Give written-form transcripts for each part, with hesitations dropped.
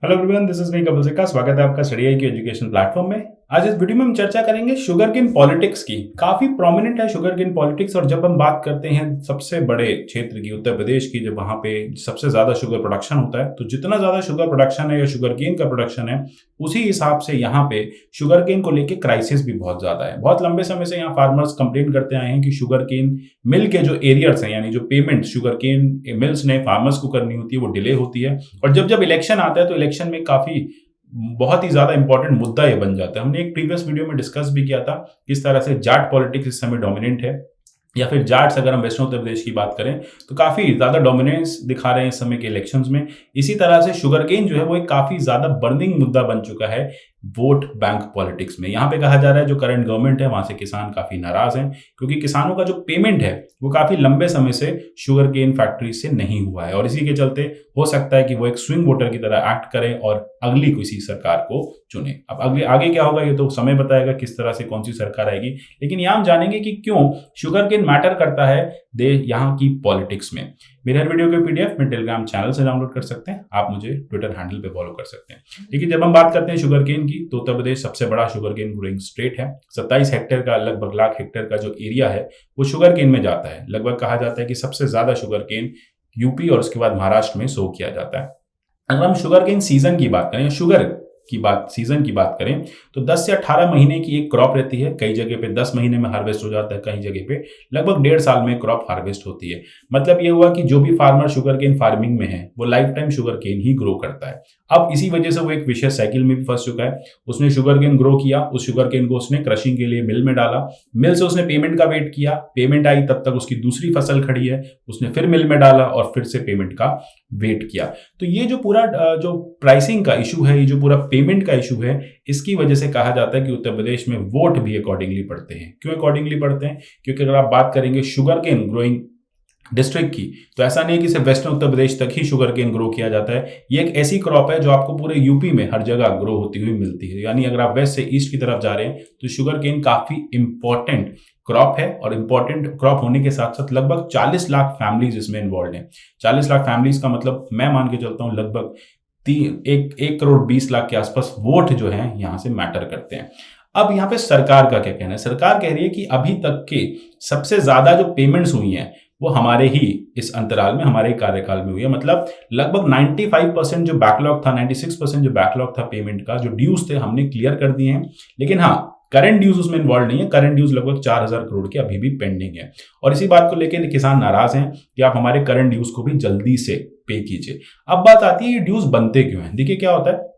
Hello everyone, this is me Kapil सिक्का। स्वागत है आपका स्टडी आई की एजुकेशन प्लेटफॉर्म में। आज इस वीडियो में हम चर्चा करेंगे शुगर केन पॉलिटिक्स की। काफी प्रोमिनेंट है शुगर केन पॉलिटिक्स, और जब हम बात करते हैं सबसे बड़े क्षेत्र की, उत्तर प्रदेश की, जब वहां पे सबसे ज्यादा शुगर प्रोडक्शन होता है, तो जितना ज्यादा शुगर प्रोडक्शन है या शुगर केन का प्रोडक्शन है, उसी हिसाब से यहाँ पे शुगर केन को लेकर क्राइसिस भी बहुत ज्यादा है। बहुत लंबे समय से यहाँ फार्मर्स कंप्लेन करते आए हैं कि शुगर केन मिल के जो एरियर्स हैं, यानी जो पेमेंट शुगर केन मिल्स ने फार्मर्स को करनी होती है, वो डिले होती है। और जब जब इलेक्शन आता है तो इलेक्शन में काफी बहुत ही ज्यादा इंपॉर्टेंट मुद्दा ये बन जाता है। हमने एक प्रीवियस वीडियो में डिस्कस भी किया था किस तरह से जाट पॉलिटिक्स इस समय डोमिनेंट है, या फिर जाट्स अगर हम वेस्टर्न उत्तर प्रदेश की बात करें तो काफी ज्यादा डोमिनेंस दिखा रहे हैं इस समय के इलेक्शंस में। इसी तरह से शुगर केन जो है वो एक काफी ज्यादा बर्निंग मुद्दा बन चुका है वोट बैंक पॉलिटिक्स में। यहाँ पे कहा जा रहा है जो करंट गवर्नमेंट है वहां से किसान काफी नाराज हैं, क्योंकि किसानों का जो पेमेंट है वो काफी लंबे समय से शुगर केन फैक्ट्री से नहीं हुआ है, और इसी के चलते हो सकता है कि वो एक स्विंग वोटर की तरह एक्ट करें और अगली किसी सरकार को चुने। अब अगले आगे क्या होगा ये तो समय बताएगा किस तरह से कौन सी सरकार आएगी, लेकिन यहाँ हम जानेंगे कि क्यों शुगर केन मैटर करता है यहाँ की पॉलिटिक्स में। मेरे हर वीडियो के पीडीएफ में टेलीग्राम चैनल से डाउनलोड कर सकते हैं, आप मुझे ट्विटर हैंडल पे फॉलो कर सकते हैं। लेकिन जब हम बात करते हैं शुगर केन की, तो उत्तर प्रदेश सबसे बड़ा शुगर केन ग्रोइंग स्टेट है। 27 हेक्टेयर का, लगभग लाख हेक्टेयर का जो एरिया है वो शुगर केन में जाता है। लगभग कहा जाता है कि सबसे ज्यादा शुगर केन यूपी और उसके बाद महाराष्ट्र में सो किया जाता है। अगर हम शुगर केन सीजन की बात करें, शुगर सीजन की बात करें, तो 10 से 18 महीने की एक क्रॉप रहती है। कई जगह पे 10 महीने में हार्वेस्ट हो जाता है, कई जगह पे लगभग 1.5 साल में क्रॉप हार्वेस्ट होती है। मतलब ये हुआ कि जो भी फार्मर शुगर केन फार्मिंग में है वो लाइफ टाइम शुगर केन ही ग्रो करता है। अब इसी वजह से वो एक विशेष साइकिल में भी फंस चुका है। उसने शुगर केन ग्रो किया, उस शुगर केन को उसने क्रशिंग के लिए मिल में डाला, मिल से उसने पेमेंट का वेट किया, पेमेंट आई तब तक उसकी दूसरी फसल खड़ी है, उसने फिर मिल में डाला और फिर से पेमेंट का वेट किया। तो ये जो पूरा जो प्राइसिंग का इशू है, ये जो पूरा पेमेंट का इशू है, इसकी वजह से कहा जाता है कि उत्तर प्रदेश में वोट भी अकॉर्डिंगली पड़ते हैं। क्यों अकॉर्डिंगली पड़ते हैं? क्योंकि अगर आप बात करेंगे शुगर केन ग्रोइंग डिस्ट्रिक्ट की, तो ऐसा नहीं कि सिर्फ वेस्टर्न उत्तर प्रदेश तक ही शुगर केन ग्रो किया जाता है। ये एक ऐसी क्रॉप है जो आपको पूरे यूपी में हर जगह ग्रो होती हुई मिलती है। यानी अगर आप वेस्ट से ईस्ट की तरफ जा रहे हैं तो शुगर केन काफी इंपॉर्टेंट क्रॉप है, और इंपॉर्टेंट क्रॉप होने के साथ साथ लगभग 40 लाख फैमिलीज इसमें इन्वॉल्व हैं। 40 लाख फैमिलीज का मतलब मैं मान के चलता हूं लगभग 1 करोड़ 20 लाख के आसपास वोट जो है यहां से मैटर करते हैं। अब यहाँ पे सरकार का क्या कहना है? सरकार कह रही है कि अभी तक के सबसे ज्यादा जो पेमेंट्स हुई हैं वो हमारे ही इस अंतराल में, हमारे ही कार्यकाल में हुई है। मतलब लगभग 95% जो बैकलॉग था, 96% जो बैकलॉग था पेमेंट का, जो ड्यूज थे, हमने क्लियर कर दिए हैं। लेकिन हाँ, करंट ड्यूज उसमें इन्वॉल्व नहीं है। करंट ड्यूज लगभग 4000 करोड़ के अभी भी पेंडिंग है, और इसी बात को लेकर किसान नाराज हैं कि आप हमारे करंट ड्यूज को भी जल्दी से पे कीजिए। अब बात आती है ये ड्यूज बनते क्यों हैं। देखिए क्या होता है,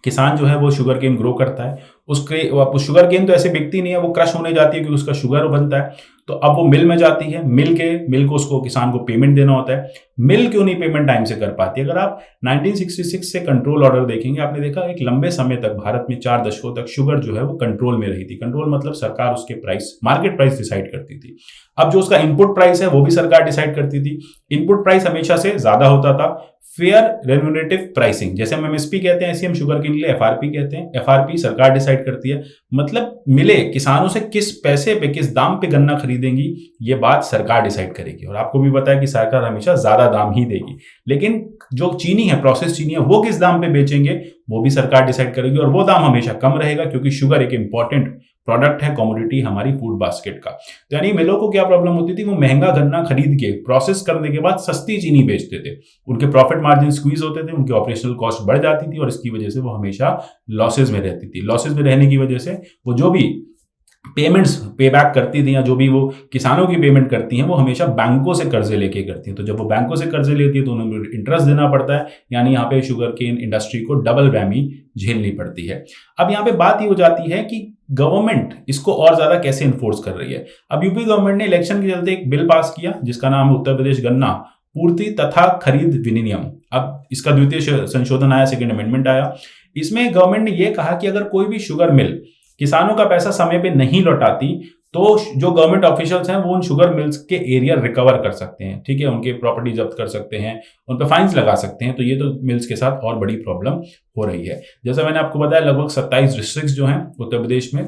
किसान जो है वो शुगर केन ग्रो करता है, उसके शुगर केन तो ऐसे बिकती नहीं है, वो क्रश होने जाती है क्योंकि उसका शुगर बनता है। तो अब वो मिल में जाती है, मिल को उसको किसान को पेमेंट देना होता है। मिल क्यों नहीं पेमेंट टाइम से कर पाती? अगर आप 1966 से कंट्रोल ऑर्डर देखेंगे, आपने देखा एक लंबे समय तक भारत में 4 दशकों तक शुगर जो है वो कंट्रोल में रही थी। कंट्रोल मतलब सरकार उसके प्राइस, मार्केट प्राइस डिसाइड करती थी। अब जो उसका इनपुट प्राइस है वो भी सरकार डिसाइड करती थी। इनपुट प्राइस हमेशा से ज्यादा होता था। फेयर रेम्यूनरेटिव प्राइसिंग, जैसे हम एमएसपी कहते हैं, ऐसे हम शुगर केन के लिए एफआरपी कहते हैं। एफआरपी सरकार डिसाइड करती है, मतलब मिले किसानों से किस पैसे पे, किस दाम पे गन्ना खरीदेंगी, ये बात सरकार डिसाइड करेगी। और आपको भी पता है कि सरकार हमेशा ज्यादा दाम ही देगी, लेकिन जो चीनी है, प्रोसेस चीनी है, वो किस दाम पे बेचेंगे वो भी सरकार डिसाइड करेगी, और वो दाम हमेशा कम रहेगा, क्योंकि शुगर एक इंपॉर्टेंट प्रोडक्ट है, कमोडिटी हमारी फूड बास्केट का। तो यानी मिलों को क्या प्रॉब्लम होती थी, वो महंगा गन्ना खरीद के प्रोसेस करने के बाद सस्ती चीनी बेचते थे। उनके प्रॉफिट मार्जिन स्क्वीज होते थे, उनकी ऑपरेशनल कॉस्ट बढ़ जाती थी, और इसकी वजह से वो हमेशा लॉसेज में रहती थी। लॉसेज में रहने की वजह से वो जो भी पेमेंट्स पे बैक करती थी, या जो भी वो किसानों की पेमेंट करती हैं, वो हमेशा बैंकों से कर्जे लेके करती हैं। तो जब वो बैंकों से कर्जे लेती है तो उन्हें इंटरेस्ट देना पड़ता है, यानी यहाँ पे शुगर केन इंडस्ट्री को डबल वैमी झेलनी पड़ती है। अब यहाँ पे बात ये हो जाती है कि गवर्नमेंट इसको और ज्यादा कैसे इन्फोर्स कर रही है। अब यूपी गवर्नमेंट ने इलेक्शन के चलते एक बिल पास किया जिसका नाम है उत्तर प्रदेश गन्ना पूर्ति तथा खरीद विनियम। अब इसका द्वितीय संशोधन आया, सेकेंड अमेंडमेंट आया। इसमें गवर्नमेंट ने यह कहा कि अगर कोई भी शुगर मिल किसानों का पैसा समय पे नहीं लौटाती तो जो गवर्नमेंट ऑफिशियल्स हैं वो उन शुगर मिल्स के एरिया रिकवर कर सकते हैं, ठीक है, उनके प्रॉपर्टी जब्त कर सकते हैं, उन पर फाइन्स लगा सकते हैं। तो ये तो मिल्स के साथ और बड़ी प्रॉब्लम हो रही है। जैसा मैंने आपको बताया, लगभग 27 डिस्ट्रिक्ट्स जो हैं उत्तर प्रदेश में,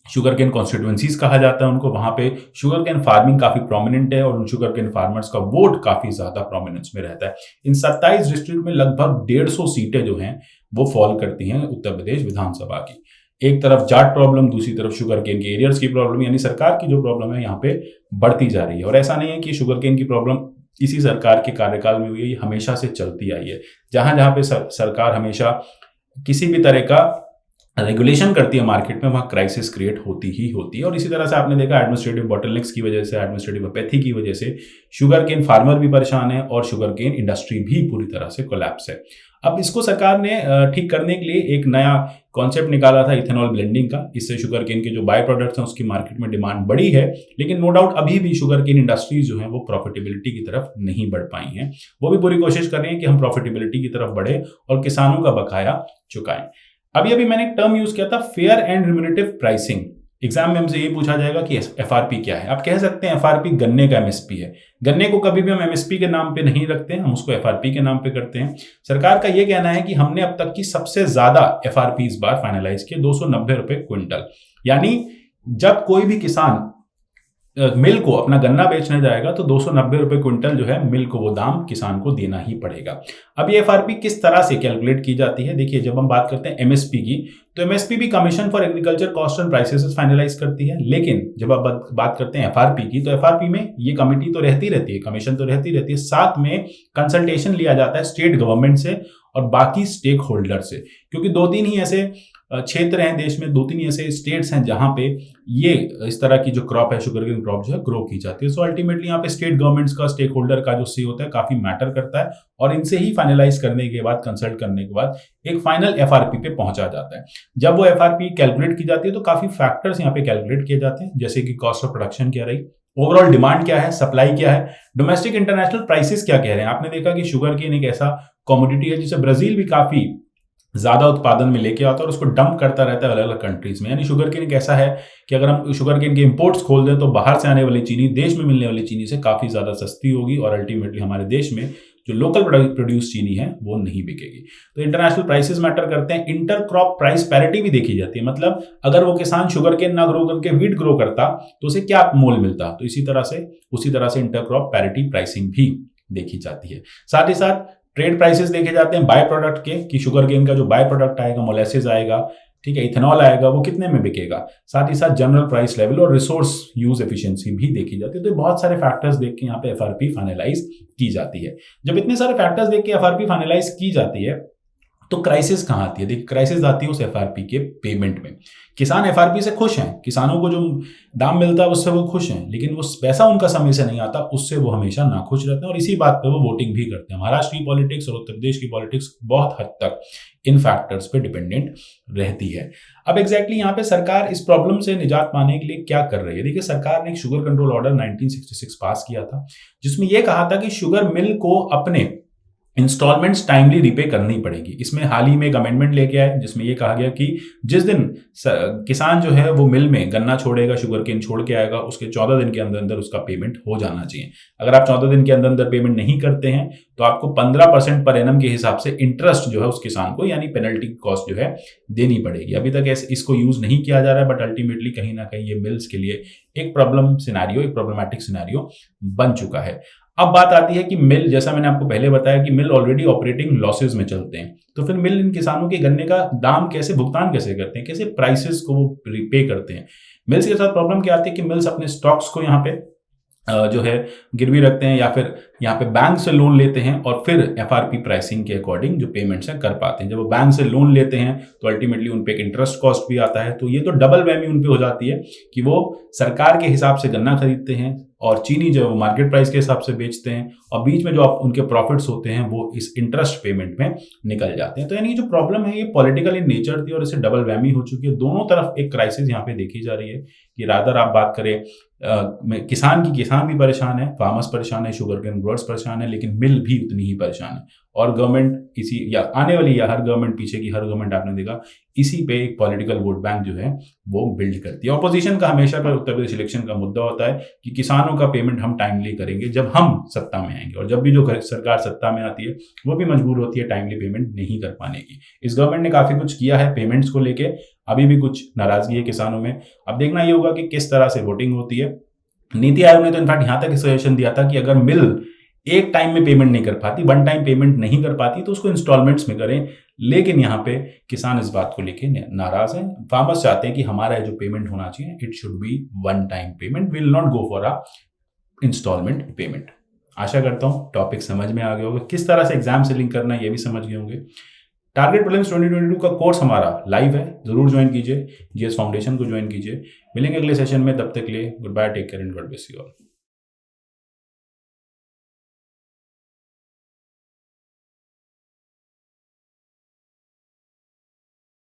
शुगर केन कॉन्स्टिट्यूएंसीज कहा जाता है उनको, वहां पे शुगर केन फार्मिंग काफी प्रोमिनेंट है, और उन शुगर केन फार्मर्स का वोट काफी ज्यादा प्रोमिनेंस में रहता है। इन 27 डिस्ट्रिक्ट में लगभग 150 सीटें जो हैं वो फॉल करती हैं उत्तर प्रदेश विधानसभा की। एक तरफ जाट प्रॉब्लम, दूसरी तरफ शुगर केन के एरियर्स की प्रॉब्लम, यानी सरकार की जो प्रॉब्लम है यहाँ पे बढ़ती जा रही है। और ऐसा नहीं है कि शुगर केन की प्रॉब्लम इसी सरकार के कार्यकाल में हुई है, ये हमेशा से चलती आई है। जहां जहां पे सरकार हमेशा किसी भी तरह का रेगुलेशन करती है मार्केट में, वहां क्राइसिस क्रिएट होती ही होती है। और इसी तरह से आपने देखा एडमिनिस्ट्रेटिव बॉटलनेक्स की वजह से, एडमिनिस्ट्रेटिव अपैथी की वजह से शुगर केन फार्मर भी परेशान है और शुगर केन इंडस्ट्री भी पूरी तरह से कोलैप्स है। अब इसको सरकार ने ठीक करने के लिए एक नया कॉन्सेप्ट निकाला था इथेनॉल ब्लेंडिंग का। इससे शुगर केन के जो बाय प्रोडक्ट्स हैं उसकी मार्केट में डिमांड बढ़ी है, लेकिन नो डाउट अभी भी शुगर केन इंडस्ट्रीज जो है वो प्रॉफिटेबिलिटी की तरफ नहीं बढ़ पाई हैं। वो भी पूरी कोशिश कर रही है कि हम प्रॉफिटेबिलिटी की तरफ बढ़े और किसानों का बकाया चुकाएं। अभी मैंने एक टर्म यूज किया था, fair and remunerative pricing. Exam में हमसे ये पूछा जाएगा कि एफआरपी क्या है। आप कह सकते हैं एफआरपी गन्ने का एमएसपी है। गन्ने को कभी भी हम एमएसपी के नाम पे नहीं रखते हैं, हम उसको एफआरपी के नाम पे करते हैं। सरकार का ये कहना है कि हमने अब तक की सबसे ज्यादा एफआरपी इस बार फाइनलाइज किए, 290 रुपए क्विंटल। यानी जब कोई भी किसान मिल को अपना गन्ना बेचने जाएगा तो 290 रुपए क्विंटल जो है मिल को वो दाम किसान को देना ही पड़ेगा। अब ये एफआरपी किस तरह से कैलकुलेट की जाती है? देखिए, जब हम बात करते हैं एमएसपी की, तो एमएसपी भी commission for agriculture cost and prices finalise करती है। लेकिन जब आप बात करते हैं एफआरपी की, तो एफआरपी में ये कमेटी तो रहती है, कमीशन तो रहती रहती है, साथ में कंसल्टेशन लिया जाता है स्टेट गवर्नमेंट से और बाकी स्टेक होल्डर से। क्योंकि 2-3 ही ऐसे क्षेत्र हैं देश में, 2-3 ऐसे स्टेट्स हैं जहां पे ये इस तरह की जो क्रॉप है, शुगर केन क्रॉप जो है, ग्रो की जाती है। सो अल्टीमेटली यहाँ पे स्टेट गवर्नमेंट्स का, स्टेक होल्डर का जो सी होता है काफी मैटर करता है और इनसे ही फाइनलाइज करने के बाद, कंसल्ट करने के बाद एक फाइनल एफआरपी पे पहुंचा जाता है। जब वो एफआरपी कैलकुलेट की जाती है तो काफी फैक्टर्स यहाँ पे कैलकुलेट किए जाते हैं, जैसे कि कॉस्ट ऑफ प्रोडक्शन क्या रही, ओवरऑल डिमांड क्या है, सप्लाई क्या है, डोमेस्टिक इंटरनेशनल प्राइसेस क्या कह रहे हैं। आपने देखा कि शुगर केन एक ऐसा कमोडिटी है जिसे ब्राजील भी काफी ज्यादा उत्पादन में लेके आता है और उसको डंप करता रहता है अलग अलग कंट्रीज में। यानी शुगर केन एक ऐसा है कि अगर हम शुगर केन के इंपोर्ट्स खोल दें तो बाहर से आने वाली चीनी देश में मिलने वाली चीनी से काफी ज्यादा सस्ती होगी और अल्टीमेटली हमारे देश में जो लोकल प्रोड्यूस चीनी है वो नहीं बिकेगी। तो इंटरनेशनल प्राइसेस मैटर करते हैं। इंटर क्रॉप प्राइस पैरिटी भी देखी जाती है, मतलब अगर वो किसान शुगर केन ना ग्रो करके व्हीट ग्रो करता तो उसे क्या मोल मिलता, तो उसी तरह से इंटर क्रॉप पैरिटी प्राइसिंग भी देखी जाती है। साथ ही साथ ट्रेड प्राइसेस देखे जाते हैं बाय प्रोडक्ट के, कि शुगर केन का जो बाय प्रोडक्ट आएगा, मोलेसिस आएगा, ठीक है, इथेनॉल आएगा, वो कितने में बिकेगा। साथ ही साथ जनरल प्राइस लेवल और रिसोर्स यूज एफिशिएंसी भी देखी जाती है। तो बहुत सारे फैक्टर्स देख के यहाँ पे एफआरपी फाइनलाइज की जाती है। जब इतने सारे फैक्टर्स देख के एफआरपी फाइनलाइज की जाती है तो क्राइसिस कहाँ आती है? देखिए, क्राइसिस आती है उस एफआरपी के पेमेंट में। किसान एफआरपी से खुश हैं, किसानों को जो दाम मिलता है उससे वो खुश हैं, लेकिन वो पैसा उनका समय से नहीं आता, उससे वो हमेशा नाखुश रहते हैं और इसी बात पे वो वोटिंग भी करते हैं। महाराष्ट्र की पॉलिटिक्स और उत्तर प्रदेश की पॉलिटिक्स बहुत हद तक इन फैक्टर्स पे डिपेंडेंट रहती है। अब एग्जैक्टली यहाँ पे सरकार इस प्रॉब्लम से निजात पाने के लिए क्या कर रही है? देखिए, सरकार ने एक शुगर कंट्रोल ऑर्डर 1966 पास किया था, जिसमें यह कहा था कि शुगर मिल को अपने इंस्टॉलमेंट्स टाइमली रिपे करनी पड़ेगी। इसमें हाल ही में एक अमेंडमेंट लेके आए जिसमें यह कहा गया कि जिस दिन किसान जो है वो मिल में गन्ना छोड़ेगा, शुगर केन छोड़ के आएगा, उसके 14 दिन के अंदर अंदर उसका पेमेंट हो जाना चाहिए। अगर आप 14 दिन के अंदर अंदर पेमेंट नहीं करते हैं तो आपको 15% पर एनम के हिसाब से इंटरेस्ट जो है उस किसान को, यानी पेनल्टी कॉस्ट जो है देनी पड़ेगी। अभी तक इसको यूज नहीं किया जा रहा है, बट अल्टीमेटली कहीं ना कहीं ये मिल्स के लिए एक प्रॉब्लमैटिक सिनेरियो बन चुका है। अब बात आती है कि मिल, जैसा मैंने आपको पहले बताया कि मिल ऑलरेडी ऑपरेटिंग लॉसेज में चलते हैं, तो फिर मिल इन किसानों के गन्ने का दाम भुगतान कैसे करते हैं, कैसे प्राइसेस को वो रिपे करते हैं। मिल्स के साथ प्रॉब्लम क्या आती है कि मिल्स अपने स्टॉक्स को यहाँ पे जो है गिरवी रखते हैं या फिर यहाँ पे बैंक से लोन लेते हैं और फिर एफआरपी प्राइसिंग के अकॉर्डिंग जो पेमेंट्स हैं कर पाते हैं। जब वो बैंक से लोन लेते हैं तो अल्टीमेटली उन पे एक इंटरेस्ट कॉस्ट भी आता है, तो ये तो डबल वैमी उन पे हो जाती है कि वो सरकार के हिसाब से गन्ना खरीदते हैं और चीनी जो है वो मार्केट प्राइस के हिसाब से बेचते हैं और बीच में जो उनके प्रॉफिट्स होते हैं वो इस इंटरेस्ट पेमेंट में निकल जाते हैं। तो यानी जो प्रॉब्लम है ये पॉलिटिकल इन नेचर थी और इसे डबल वैमी हो चुकी है। दोनों तरफ एक क्राइसिस यहाँ पे देखी जा रही है कि रादर आप बात करें किसान भी परेशान है, फार्मर्स परेशान है, शुगर केन ग्रोअर्स परेशान है, लेकिन मिल भी उतनी ही परेशान है। और गवर्नमेंट इसी या आने वाली या हर गवर्नमेंट पीछे की हर गवर्नमेंट आपने देखा इसी पे एक पॉलिटिकल वोट बैंक जो है वो बिल्ड करती है। ऑपोजिशन का हमेशा पर उत्तर प्रदेश इलेक्शन का मुद्दा होता है कि किसानों का पेमेंट हम टाइमली करेंगे जब हम सत्ता में आएंगे, और जब भी जो सरकार सत्ता में आती है वो भी मजबूर होती है टाइमली पेमेंट नहीं कर पाने की। इस गवर्नमेंट ने काफी कुछ किया है पेमेंट्स को लेके, अभी भी कुछ नाराजगी है किसानों में। अब देखना ये होगा कि किस तरह से वोटिंग होती है। नीति आयोग ने तो इनफैक्ट यहां तक सजेशन दिया था कि अगर मिल एक टाइम में पेमेंट नहीं कर पाती, वन टाइम पेमेंट नहीं कर पाती, तो उसको इंस्टॉलमेंट्स में करें, लेकिन यहाँ पे किसान इस बात को लेके नाराज हैं। फार्मर्स चाहते हैं कि हमारा जो पेमेंट होना चाहिए it should be one time payment, will not go for a instalment payment. आशा करता हूँ टॉपिक समझ में आ गया होगा, किस तरह से एग्जाम से लिंक करना है ये भी समझ गए होंगे। टारगेट प्रीलिम्स 2022 का कोर्स हमारा लाइव है, जरूर ज्वाइन कीजिए, जीएस फाउंडेशन को ज्वाइन कीजिए। मिलेंगे अगले सेशन में, तब तक के लिए goodbye, take care and God bless you all.